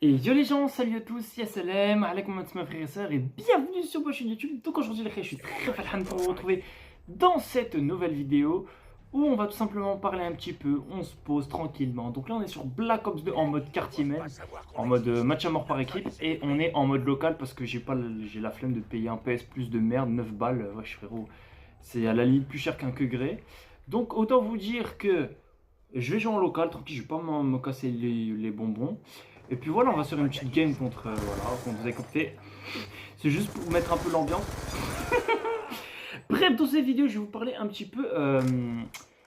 Et yo les gens, salut à tous, yassalam, alaikum mes frères et sœurs et bienvenue sur ma chaîne YouTube. Donc aujourd'hui je suis très fan pour vous retrouver dans cette nouvelle vidéo où on va tout simplement parler un petit peu, on se pose tranquillement. Donc là on est sur Black Ops 2 en mode quartier main, en mode match à mort par équipe et on est en mode local parce que j'ai la flemme de payer un PS plus de merde, 9 balles, wesh frérot, c'est à la limite plus cher qu'un que gré. Donc autant vous dire que je vais jouer en local, tranquille, je vais pas me casser les bonbons. Et puis voilà, on va sur une petite game contre, voilà, comme vous avez compris. C'est juste pour mettre un peu l'ambiance. Bref, dans cette vidéo, je vais vous parler un petit peu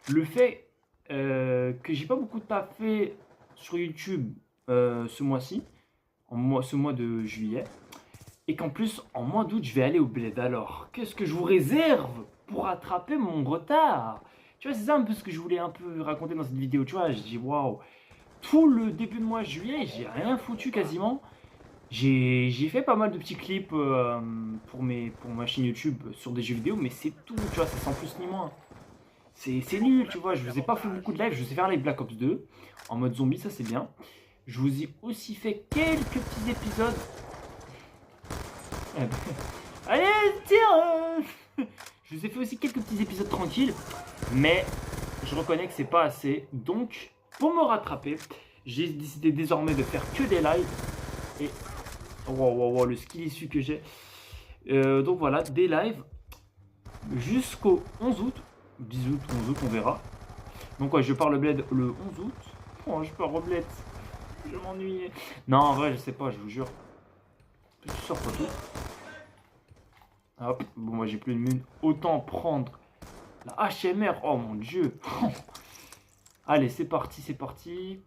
le fait que j'ai pas beaucoup taffé sur YouTube ce mois-ci, ce mois de juillet. Et qu'en plus, en mois d'août, je vais aller au bled. Alors, qu'est-ce que je vous réserve pour rattraper mon retard? Tu vois, c'est ça un peu ce que je voulais un peu raconter dans cette vidéo. Tu vois, je dis waouh, tout le début de mois de juillet, j'ai rien foutu quasiment. J'ai fait pas mal de petits clips pour ma chaîne YouTube sur des jeux vidéo, mais c'est tout, tu vois, c'est sans plus ni moins. C'est nul, tu vois, je vous ai pas fait beaucoup de live, je vous ai fait un live Black Ops 2 en mode zombie, ça c'est bien. Je vous ai aussi fait quelques petits épisodes. Eh ben, allez, tiens Je vous ai fait aussi quelques petits épisodes tranquilles, mais je reconnais que c'est pas assez. Donc, pour me rattraper, j'ai décidé désormais de faire que des lives. Et wow, le skill issu que j'ai. Donc voilà, des lives jusqu'au 11 août. 10 août, 11 août, on verra. Donc ouais, je pars le bled le 11 août. Oh, je pars au bled. Je m'ennuie. Non, en vrai, je sais pas, je vous jure. Je sors pas tout. Hop, bon, moi j'ai plus de mine. Autant prendre la HMR. Oh mon dieu. Allez, c'est parti, c'est parti.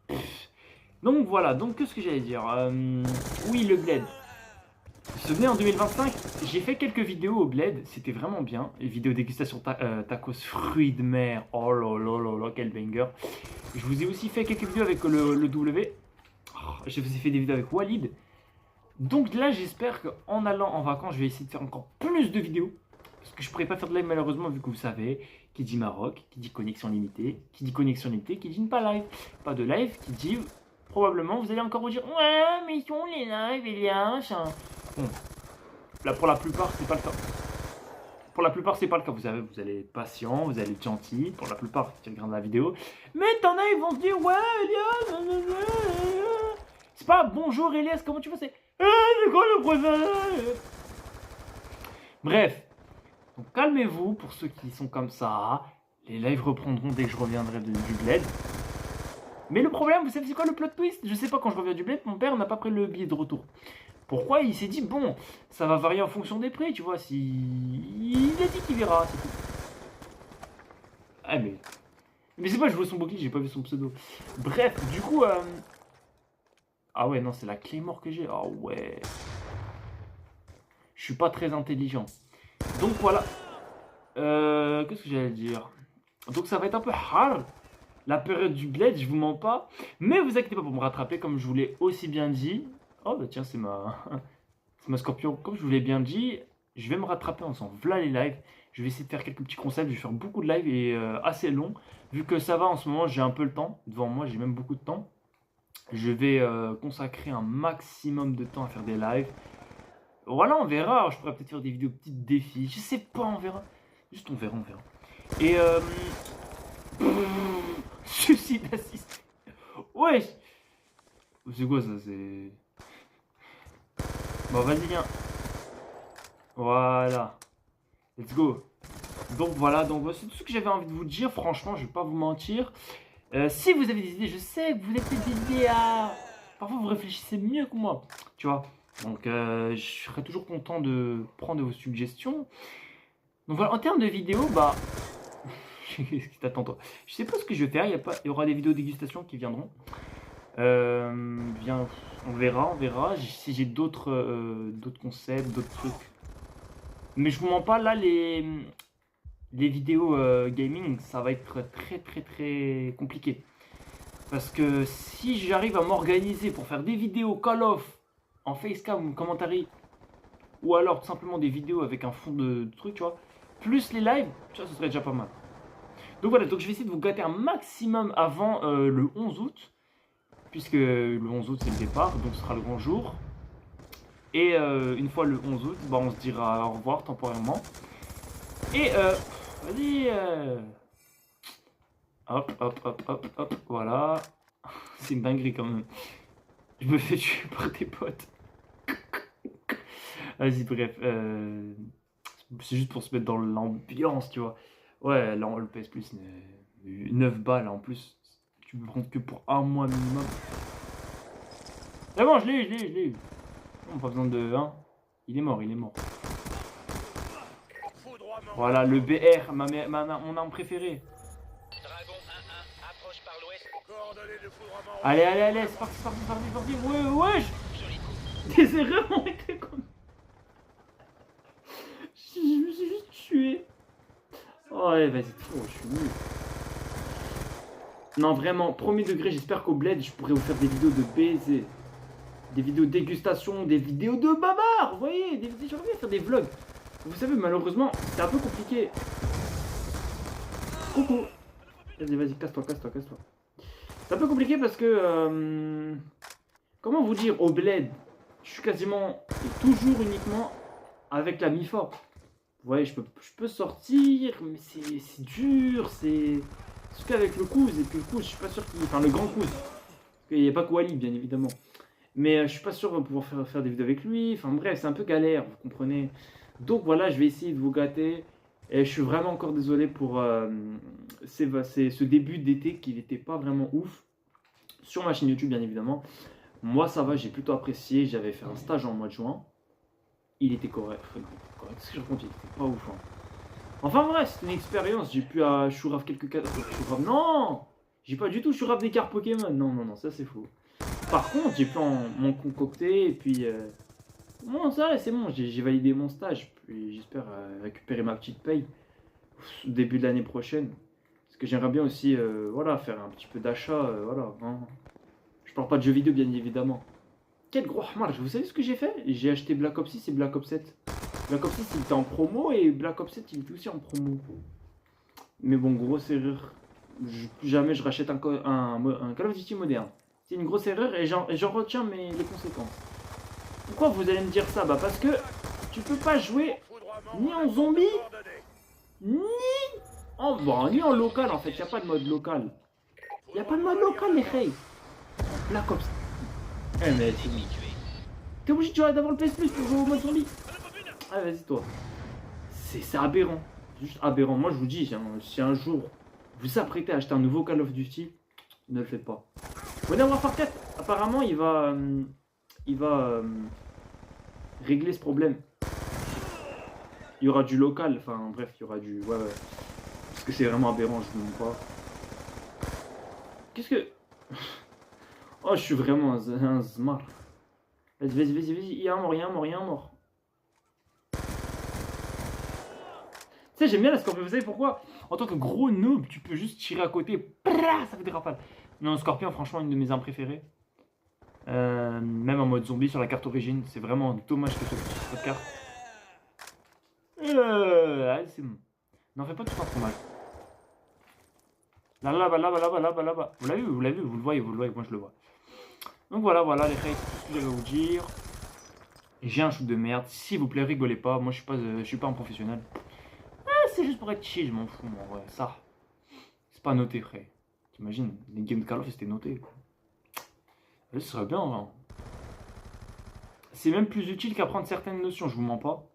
Donc voilà, donc qu'est-ce que j'allais dire oui, le bled. Vous vous souvenez, en 2025, j'ai fait quelques vidéos au bled, c'était vraiment bien. Les vidéos dégustation tacos fruits de mer, oh là, quel banger. Je vous ai aussi fait quelques vidéos avec le W. Oh, je vous ai fait des vidéos avec Walid. Donc là, j'espère qu'en allant en vacances, je vais essayer de faire encore plus de vidéos. Parce que je ne pourrais pas faire de live malheureusement, vu que vous savez, qui dit Maroc, qui dit connexion limitée, qui dit connexion limitée, qui dit pas live. Pas de live, qui dit probablement, vous allez encore vous dire, ouais, mais sont les lives, Elias. Bon, là pour la plupart, c'est pas le cas. Pour la plupart, c'est pas le cas. Vous savez, vous allez être patient, vous allez être gentil. Pour la plupart qui regardent la vidéo. Mais t'en as, ils vont se dire, ouais, Elias. C'est pas bonjour Elias, comment tu vas? C'est quoi le projet? Bref, donc calmez-vous pour ceux qui sont comme ça. Les lives reprendront dès que je reviendrai du bled. Mais le problème, vous savez c'est quoi le plot twist? Je sais pas, quand je reviens du bled, mon père n'a pas pris le billet de retour. Pourquoi? Il s'est dit, bon, ça va varier en fonction des prix, tu vois. Si... Il a dit qu'il verra, c'est tout. Ah, mais c'est pas, je vois son bouclier, j'ai pas vu son pseudo. Bref, du coup, ah ouais, non, c'est la Claymore que j'ai. Ah ouais. Je suis pas très intelligent. Donc voilà. Qu'est-ce que j'allais dire? Donc ça va être un peu hard. La période du bled, je vous mens pas. Mais vous inquiétez pas pour me rattraper, comme je vous l'ai aussi bien dit. Oh bah tiens, c'est ma scorpion. Comme je vous l'ai bien dit, je vais me rattraper ensemble. Voilà les lives. Je vais essayer de faire quelques petits concepts. Je vais faire beaucoup de lives et assez long. Vu que ça va en ce moment, j'ai un peu le temps. Devant moi, j'ai même beaucoup de temps. Je vais consacrer un maximum de temps à faire des lives. Voilà, on verra. Je pourrais peut-être faire des vidéos petites défis. Je sais pas, on verra. Juste on verra. Et suicide assisté. Wesh. C'est quoi ça? C'est... Bon, vas-y, viens. Voilà. Let's go. Donc voilà, c'est tout ce que j'avais envie de vous dire. Franchement, je vais pas vous mentir. Si vous avez des idées, je sais que vous avez des idées à... Parfois, vous réfléchissez mieux que moi. Tu vois. Donc, je serais toujours content de prendre vos suggestions. Donc voilà, en termes de vidéos, bah... Qu'est-ce qui t'attend, toi? Je sais pas ce que je vais faire. Il y aura des vidéos dégustation qui viendront. On verra. Si j'ai d'autres concepts, d'autres trucs. Mais je vous mens pas, là, les vidéos gaming, ça va être très compliqué. Parce que si j'arrive à m'organiser pour faire des vidéos Call of en facecam ou commentary, ou alors tout simplement des vidéos avec un fond de truc, tu vois, plus les lives, tu vois, ce serait déjà pas mal. Donc voilà, donc je vais essayer de vous gâter un maximum avant le 11 août. puisque le 11 août c'est le départ, donc ce sera le grand jour. Et une fois le 11 août, bah, on se dira au revoir temporairement. Et vas-y, hop, hop, hop, hop, hop, voilà. C'est une dinguerie quand même. Je me fais tuer par des potes. Vas-y, bref. C'est juste pour se mettre dans l'ambiance, tu vois. Ouais, là, le PS Plus, 9 balles en plus. Tu peux prendre que pour un mois minimum. C'est bon, je l'ai eu. Non, pas besoin de 1. Il est mort. Voilà, le BR, mon arme préférée. Allez, c'est parti. Ouais. Des erreurs ont été comme... Je me suis juste tué. Oh ouais, vas-y, trop, je suis nul. Non, vraiment, premier degré, j'espère qu'au bled, je pourrais vous faire des vidéos de baiser. Des vidéos de dégustation, des vidéos de babar. Vous voyez, j'aimerais bien faire des vlogs. Vous savez, malheureusement, c'est un peu compliqué. Coucou. Vas-y, casse-toi. C'est un peu compliqué parce que... comment vous dire, au bled, je suis quasiment et toujours uniquement avec la MIFA. Vous voyez, je peux sortir, mais c'est dur, c'est qu'avec le Kouz, et puis le Kouz, je suis pas sûr qu'il... Enfin, le grand Kouz. Il n'y a pas Kouali, bien évidemment. Mais je suis pas sûr de pouvoir faire des vidéos avec lui. Enfin bref, c'est un peu galère, vous comprenez. Donc voilà, je vais essayer de vous gâter. Et je suis vraiment encore désolé pour ce début d'été qui n'était pas vraiment ouf. Sur ma chaîne YouTube, bien évidemment. Moi, ça va, j'ai plutôt apprécié. J'avais fait un stage en mois de juin. Il était correct. Qu'est-ce que je raconte? Il était pas ouf. Hein. Enfin bref, c'est une expérience. J'ai pu chourave quelques cartes. Non! J'ai pas du tout chourave des cartes Pokémon. Non, ça c'est faux. Par contre, j'ai pu m'en concocter. Et puis... bon, ça c'est bon. J'ai validé mon stage. Puis j'espère récupérer ma petite paye au début de l'année prochaine. Parce que j'aimerais bien aussi voilà, faire un petit peu d'achat. Voilà, hein. Je parle pas de jeux vidéo, bien évidemment. Quel gros marge. Vous savez ce que j'ai fait? J'ai acheté Black Ops 6 et Black Ops 7. Black Ops 6 il était en promo et Black Ops 7 il était aussi en promo. Mais bon, grosse erreur. Plus jamais je rachète un Call of Duty moderne. C'est une grosse erreur et j'en retiens les conséquences. Pourquoi vous allez me dire ça? Bah parce que tu peux pas jouer ni en zombie, ni en local en fait. Y a pas de mode local. Y a pas de mode local les reilles. Black Ops. Eh mais t'es obligé d'avoir le PS Plus pour jouer au mode zombie. Ah vas-y toi. C'est aberrant. C'est juste aberrant. Moi je vous dis, si un jour vous apprêtez à acheter un nouveau Call of Duty, ne le faites pas. Modern Warfare 4, apparemment il va régler ce problème. Il y aura du local, enfin bref, il y aura du... Ouais. Parce que c'est vraiment aberrant, je vous montre pas. Qu'est-ce que... Oh, je suis vraiment un smart. Vas-y, il y a un mort. Tu sais, j'aime bien la Scorpion, vous savez pourquoi? En tant que gros noob, tu peux juste tirer à côté, ça fait des rafales. Non, Scorpion, franchement, une de mes armes préférées. Même en mode zombie sur la carte origine, c'est vraiment dommage que cette carte. Allez, c'est bon. N'en fais pas tout ça trop mal. Là-bas. Vous l'avez vu, vous le voyez, moi je le vois. Donc voilà, les règles, c'est tout ce que j'avais à vous dire. J'ai un shoot de merde, s'il vous plaît, rigolez pas, moi je suis pas un professionnel. C'est juste pour être chill, je m'en fous, moi, ouais, ça. C'est pas noté, frère. T'imagines, les games de Call of c'était noté. Ce serait bien, hein. C'est même plus utile qu'apprendre certaines notions, je vous mens pas.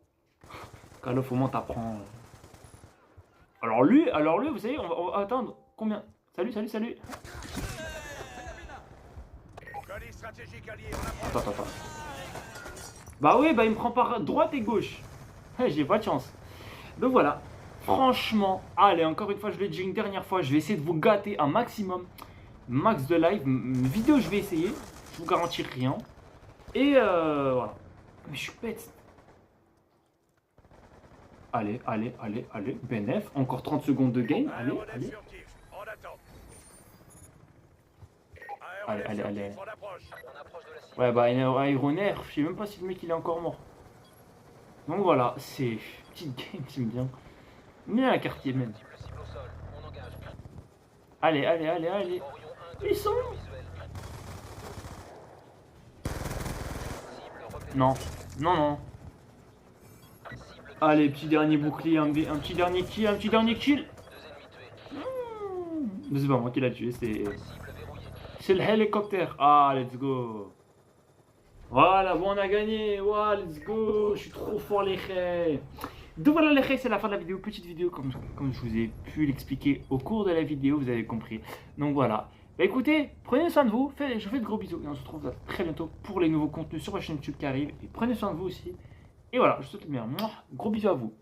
Call of, au moins t'apprends. Alors lui, vous savez, on va attendre combien? Salut. Attends. Bah oui, bah il me prend par droite et gauche. J'ai pas de chance. Donc voilà. Franchement, allez, encore une fois, je l'ai dit une dernière fois, je vais essayer de vous gâter un maximum. Max de live, vidéo je vais essayer. Je vous garantis rien. Et voilà. Mais je suis bête. Allez. BNF, encore 30 secondes de game. Allez. Ouais, bah, Aéronair, je sais même pas si le mec il est encore mort. Donc voilà, c'est petite game, j'aime bien. Mais un quartier même. Allez. Ils sont où? Non, non, non. Allez, petit dernier bouclier, un petit dernier kill, un petit dernier kill. Mais c'est pas moi qui l'a tué, c'est le hélicoptère. Ah, let's go. Voilà, bon, on a gagné. Wow, let's go. Je suis trop fort, les khés. Donc voilà, les khés, c'est la fin de la vidéo. Petite vidéo, comme je vous ai pu l'expliquer au cours de la vidéo, vous avez compris. Donc voilà. Bah écoutez, prenez soin de vous. Je vous fais de gros bisous. Et on se retrouve très bientôt pour les nouveaux contenus sur ma chaîne YouTube qui arrivent. Et prenez soin de vous aussi. Et voilà, je vous souhaite le meilleur. Gros bisous à vous.